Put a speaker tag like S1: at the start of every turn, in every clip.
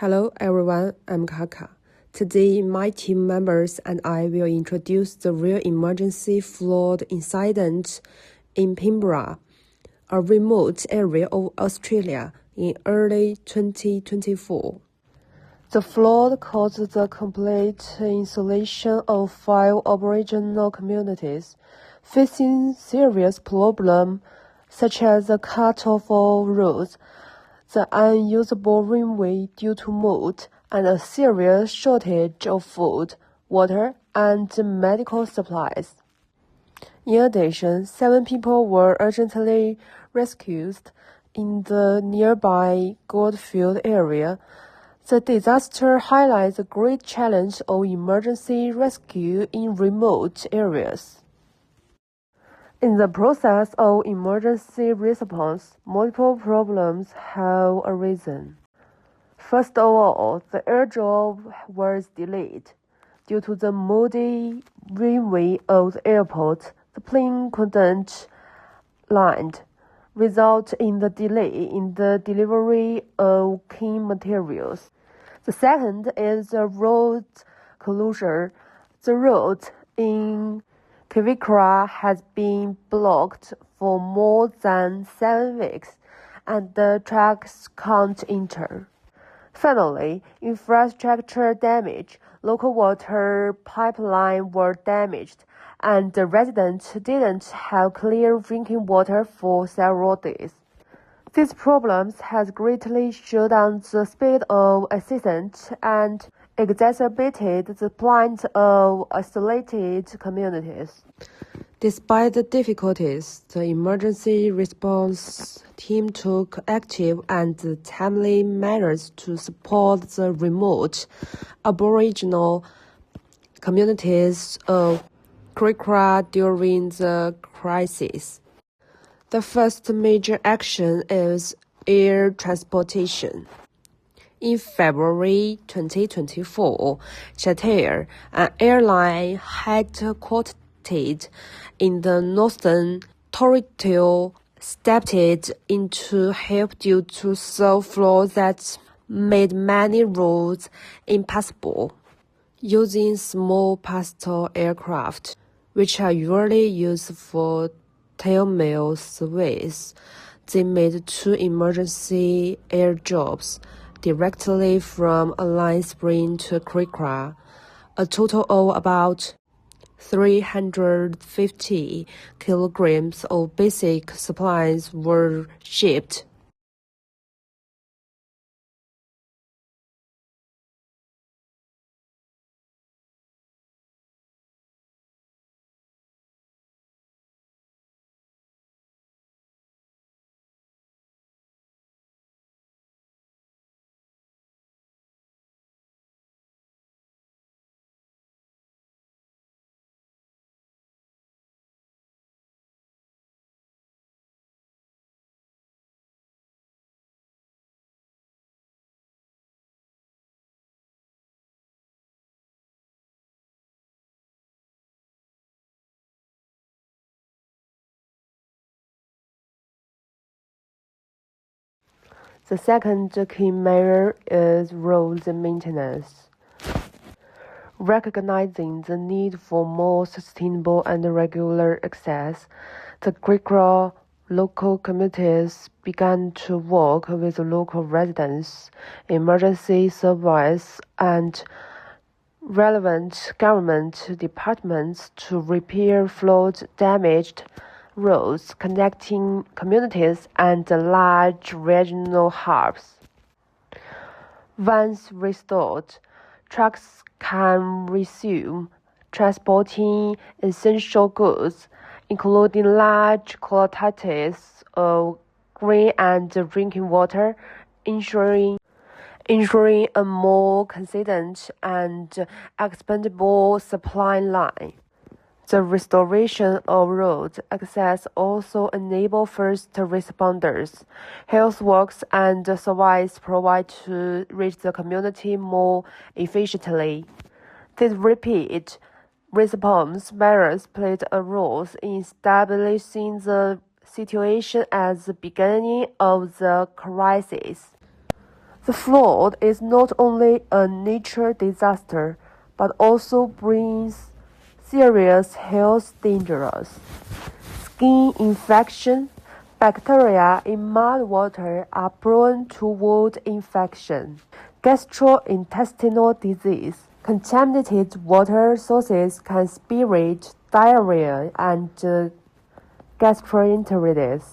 S1: Hello everyone, I'm Kaka. Today, my team members and I will introduce the real emergency flood incident in Pinborough, a remote area of Australia in early 2024. The flood caused the complete insulation of 5 Aboriginal communities, facing serious problems such as the cut-off of roads, the unusable railway due to mold, and a serious shortage of food, water, and medical supplies. In addition, 7 people were urgently rescued in the nearby Goldfield area. The disaster highlights the great challenge of emergency rescue in remote areas. In the process of emergency response, multiple problems have arisen. First of all, the airdrop was delayed. Due to the muddy runway of the airport, the plane couldn't land, resulting in the delay in the delivery of key materials. The second is the road closure. The road in Kiwirrkurra has been blocked for more than 7 weeks, and the trucks can't enter. Finally, infrastructure damage. Local water pipelines were damaged, and the residents didn't have clear drinking water for several days. These problems have greatly slowed down the speed of assistance and exacerbated the plight of isolated communities. Despite the difficulties, the emergency response team took active and timely measures to support the remote Aboriginal communities of Kiwirrkurra during the crisis. The first major action is air transportation. In February 2024, Jetair, an airline headquartered in the Northern Territory, stepped into help due to the flood that made many roads impassable. Using small passenger aircraft, which are usually used for tail-mail service, they made 2 emergency airdrops directly from Alice Spring to Kiwirrkurra. A total of about 350 kilograms of basic supplies were shipped. The second key measure is road maintenance. Recognizing the need for more sustainable and regular access, the Kiwirrkurra local communities began to work with local residents, emergency service, and relevant government departments to repair flood-damaged roads connecting communities and large regional hubs. Once restored, trucks can resume transporting essential goods, including large quantities of grain and drinking water, ensuring a more consistent and expandable supply line. The restoration of road access also enables first responders, health workers, and service providers to reach the community more efficiently. These rapid response measures played a role in stabilizing the situation at the beginning of the crisis. The flood is not only a nature disaster, but also brings serious health dangers. Skin infection. Bacteria in mud water are prone to wound infection. Gastrointestinal disease. Contaminated water sources can spread diarrhea and gastroenteritis.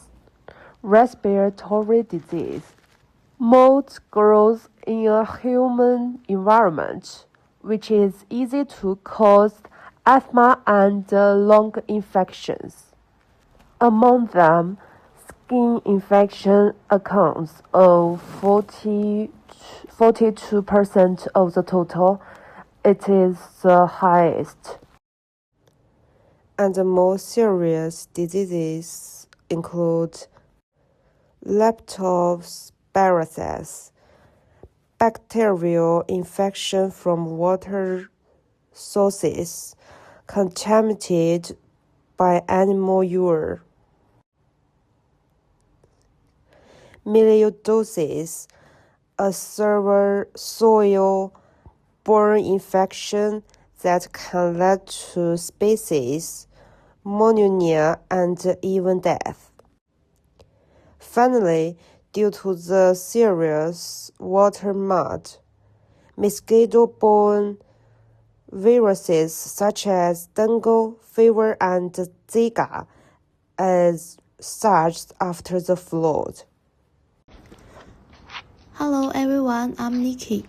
S1: Respiratory disease. Mold grows in a human environment, which is easy to cause asthma and lung infections. Among them, skin infection accounts of 42% of the total. It is the highest. And the most serious diseases include leptospirosis, bacterial infection from water sources contaminated by animal urine, milioidosis, a severe soil-borne infection that can lead to sepsis, pneumonia, and even death. Finally, due to the serious water mud, mosquito-borne viruses such as dengue fever and Zika as surged after the flood.
S2: Hello everyone, I'm Nikki.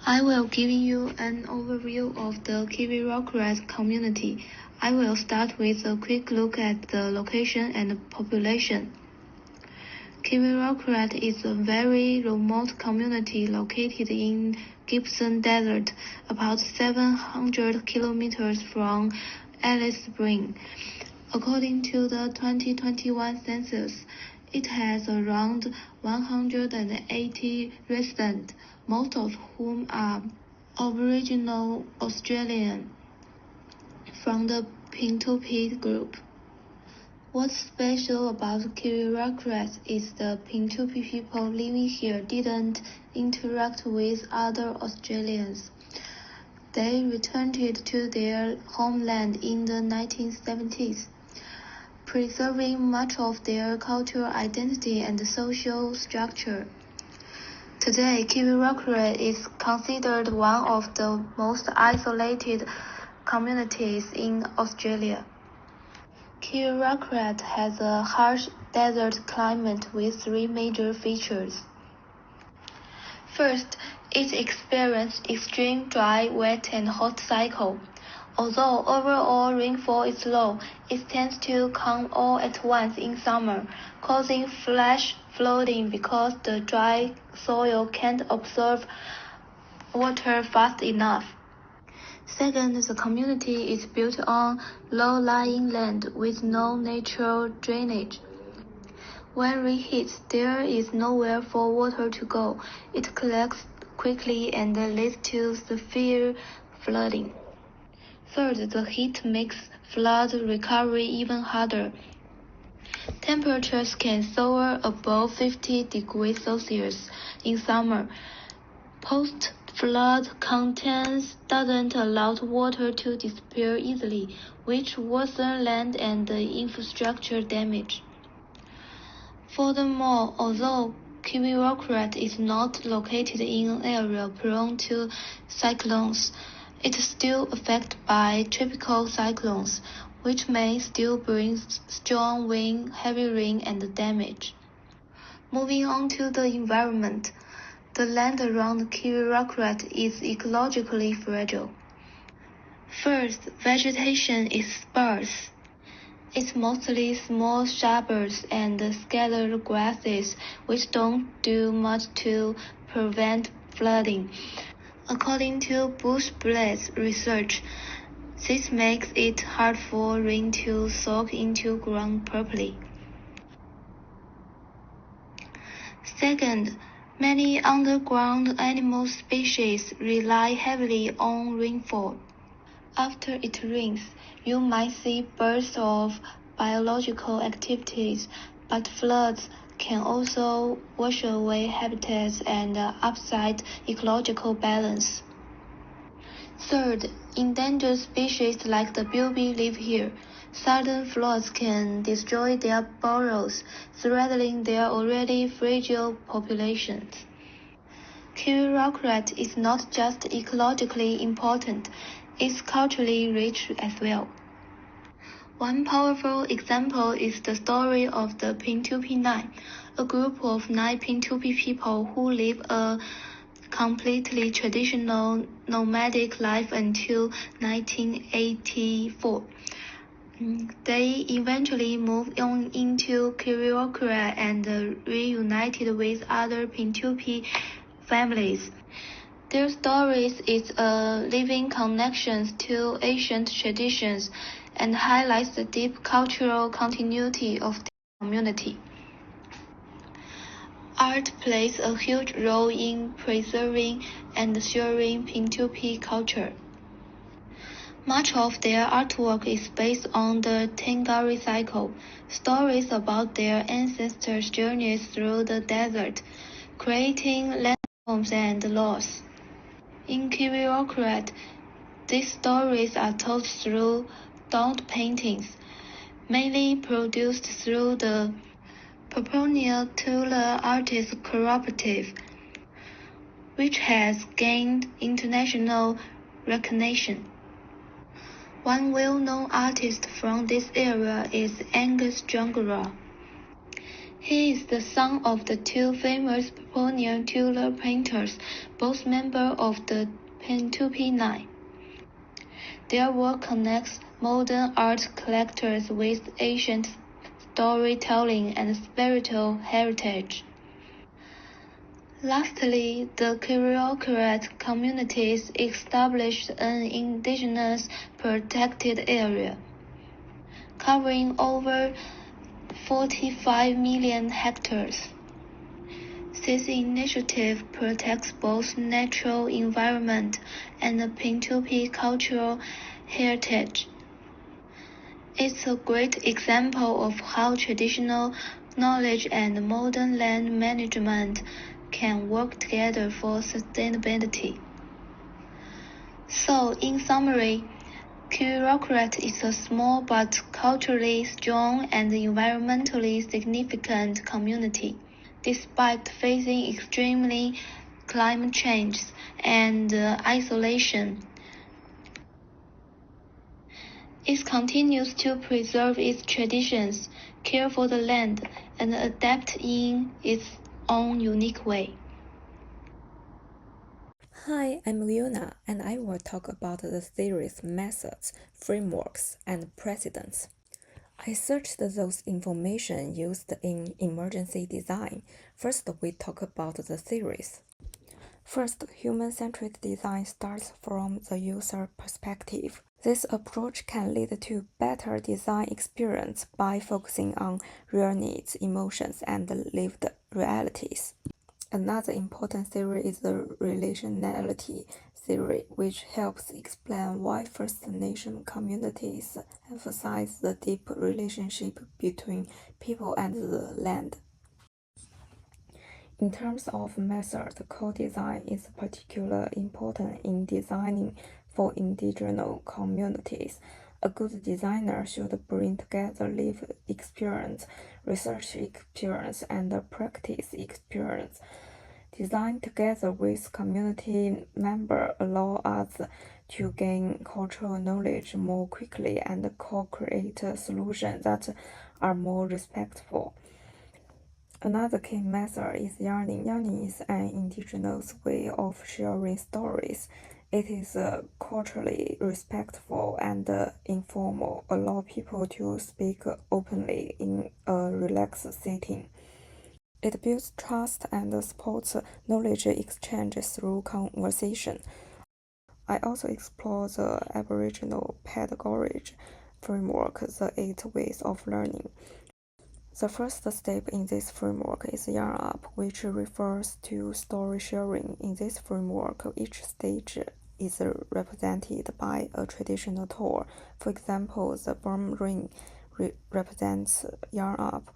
S2: I will give you an overview of the Kiwirrkurra community. I will start with a quick look at the location and population. Kiwirrkurra is a very remote community located in Gibson Desert, about 700 kilometers from Alice Springs. According to the 2021 census, it has around 180 residents, most of whom are Aboriginal Australian from the Pinto-Pit group. What's special about Kiwirrkurra is the Pinto-Pit people living here didn't interact with other Australians. They returned to their homeland in the 1970s, preserving much of their cultural identity and social structure. Today, Kiwirrkurra is considered one of the most isolated communities in Australia. Kiwirrkurra has a harsh desert climate with three major features. First, it experiences extreme dry, wet, and hot cycle. Although overall rainfall is low, it tends to come all at once in summer, causing flash flooding because the dry soil can't absorb water fast enough. Second, the community is built on low-lying land with no natural drainage. When rain hits, there is nowhere for water to go. It collects quickly and leads to severe flooding. Third, the heat makes flood recovery even harder. Temperatures can soar above 50 degrees Celsius in summer. Post-flood conditions doesn't allow water to disappear easily, which worsens land and infrastructure damage. Furthermore, although Kiwirrkurra is not located in an area prone to cyclones, it is still affected by tropical cyclones, which may still bring strong wind, heavy rain, and damage. Moving on to the environment, the land around Kiwirrkurra is ecologically fragile. First, vegetation is sparse. It's mostly small shrubs and scattered grasses, which don't do much to prevent flooding. According to Bush Blaze research, this makes it hard for rain to soak into ground properly. Second, many underground animal species rely heavily on rainfall. After it rains, you might see bursts of biological activities, but floods can also wash away habitats and upset ecological balance. Third, endangered species like the bilby live here. Sudden floods can destroy their burrows, threatening their already fragile populations. Kiwirrkurra is not just ecologically important, it's culturally rich as well. One powerful example is the story of the Pintupi Nine, a group of 9 Pintupi people who live a completely traditional nomadic life until 1984. They eventually moved on into Kiwirrkurra and reunited with other Pintupi families. Their stories is a living connection to ancient traditions and highlights the deep cultural continuity of the community. Art plays a huge role in preserving and sharing Pintupi culture. Much of their artwork is based on the Tengari cycle, stories about their ancestors' journeys through the desert, creating landforms and laws. In Kiwirrkurra, these stories are told through daub paintings, mainly produced through the Papua Tula Artists Cooperative, which has gained international recognition. One well-known artist from this area is Angus Jungura. He is the son of the two famous Papua Tula painters, both members of the Pintupi Nine. Their work connects modern art collectors with ancient storytelling and spiritual heritage. Lastly, the Kiwirrkurra communities established an indigenous protected area, covering over 45 million hectares. This initiative protects both natural environment and the Pintupi cultural heritage. It's a great example of how traditional knowledge and modern land management can work together for sustainability. So, in summary, Kiwirrkurra is a small but culturally strong and environmentally significant community. Despite facing extremely climate change and isolation, it continues to preserve its traditions, care for the land, and adapt in its own unique way.
S3: Hi, I'm Leona, and I will talk about the theories, methods, frameworks, and precedents. I searched those information used in emergency design. First, we talk about the theories. First, human-centered design starts from the user perspective. This approach can lead to better design experience by focusing on real needs, emotions, and lived realities. Another important theory is the relationality theory, which helps explain why First Nation communities emphasize the deep relationship between people and the land. In terms of method, co-design is particularly important in designing for indigenous communities. A good designer should bring together lived experience, research experience, and practice experience. Design together with community members allow us to gain cultural knowledge more quickly and co-create solutions that are more respectful. Another key method is yarning. Yarning is an indigenous way of sharing stories. It is culturally respectful and informal, allow people to speak openly in a relaxed setting. It builds trust and supports knowledge exchange through conversation. I also explore the Aboriginal pedagogy framework, the 8 ways of learning. The first step in this framework is Yarn Up, which refers to story sharing. In this framework, each stage is represented by a traditional tool. For example, the Burm ring represents Yarn Up.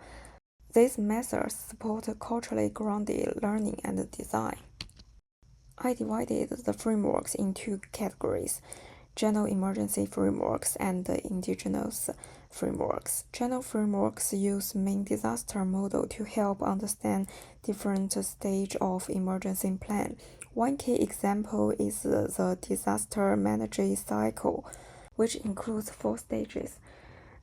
S3: These methods support culturally grounded learning and design. I divided the frameworks into categories: general emergency frameworks and indigenous frameworks. General frameworks use main disaster model to help understand different stages of emergency plan. One key example is the disaster management cycle, which includes 4 stages: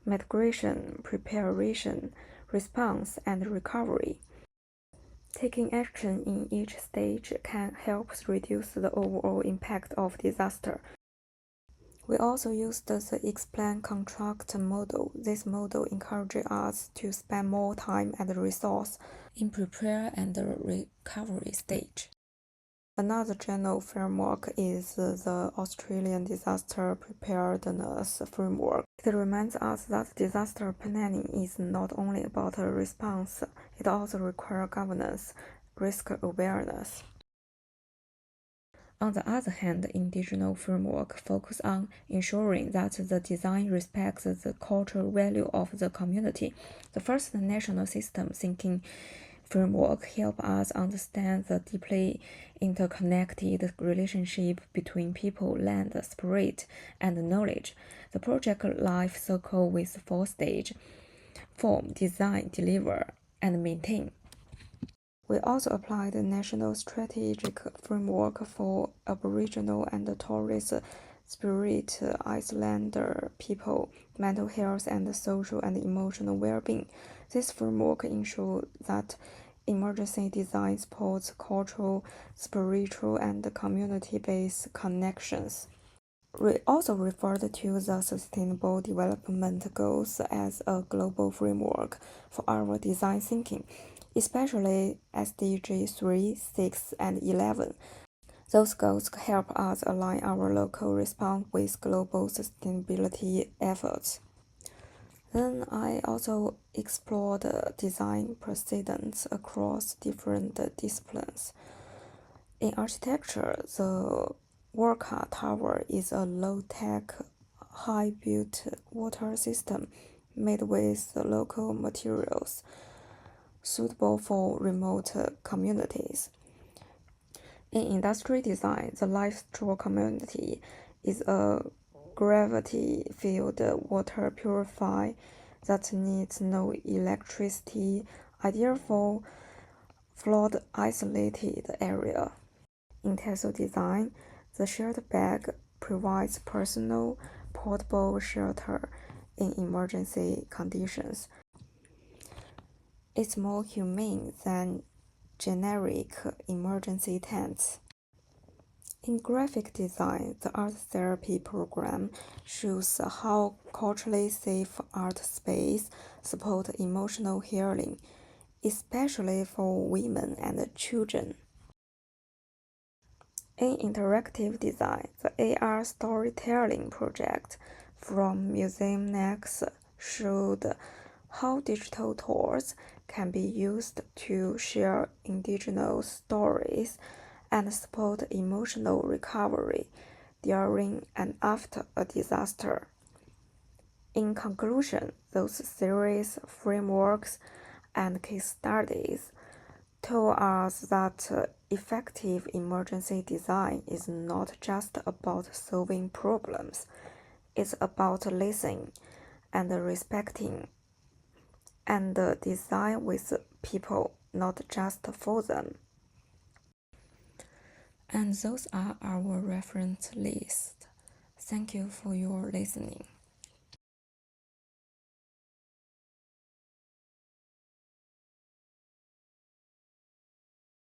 S3: mitigation, preparation, response, and recovery. Taking action in each stage can help reduce the overall impact of disaster. We also used the explain contract model. This model encourages us to spend more time and resource in prepare and recovery stage. Another general framework is the Australian Disaster Preparedness Framework. It reminds us that disaster planning is not only about a response, it also requires governance, risk awareness. On the other hand, the indigenous framework focuses on ensuring that the design respects the cultural value of the community. The first national system thinking framework helps us understand the deeply interconnected relationship between people, land, spirit, and knowledge. The project life cycle with 4 stages: form, design, deliver, and maintain. We also applied the National Strategic Framework for Aboriginal and Torres Strait Islander people, mental health, and social and emotional well-being. This framework ensures that emergency design supports cultural, spiritual, and community-based connections. We also referred to the Sustainable Development Goals as a global framework for our design thinking, especially SDG 3, 6, and 11. Those goals help us align our local response with global sustainability efforts. Then I also explored design precedents across different disciplines. In architecture, the Warka Tower is a low-tech, high-built water system made with local materials, suitable for remote communities. In industry design, the live straw community is a gravity-filled water purifier that needs no electricity, ideal for flood-isolated area. In textile design, the shared bag provides personal, portable shelter in emergency conditions. It's more humane than generic emergency tents. In graphic design, the art therapy program shows how culturally safe art space support emotional healing, especially for women and children. In interactive design, the AR storytelling project from Museum Next showed how digital tours can be used to share indigenous stories and support emotional recovery during and after a disaster. In conclusion, those series, frameworks, and case studies told us that effective emergency design is not just about solving problems, it's about listening and respecting and design with people, not just for them. And those are our reference lists. Thank you for your listening.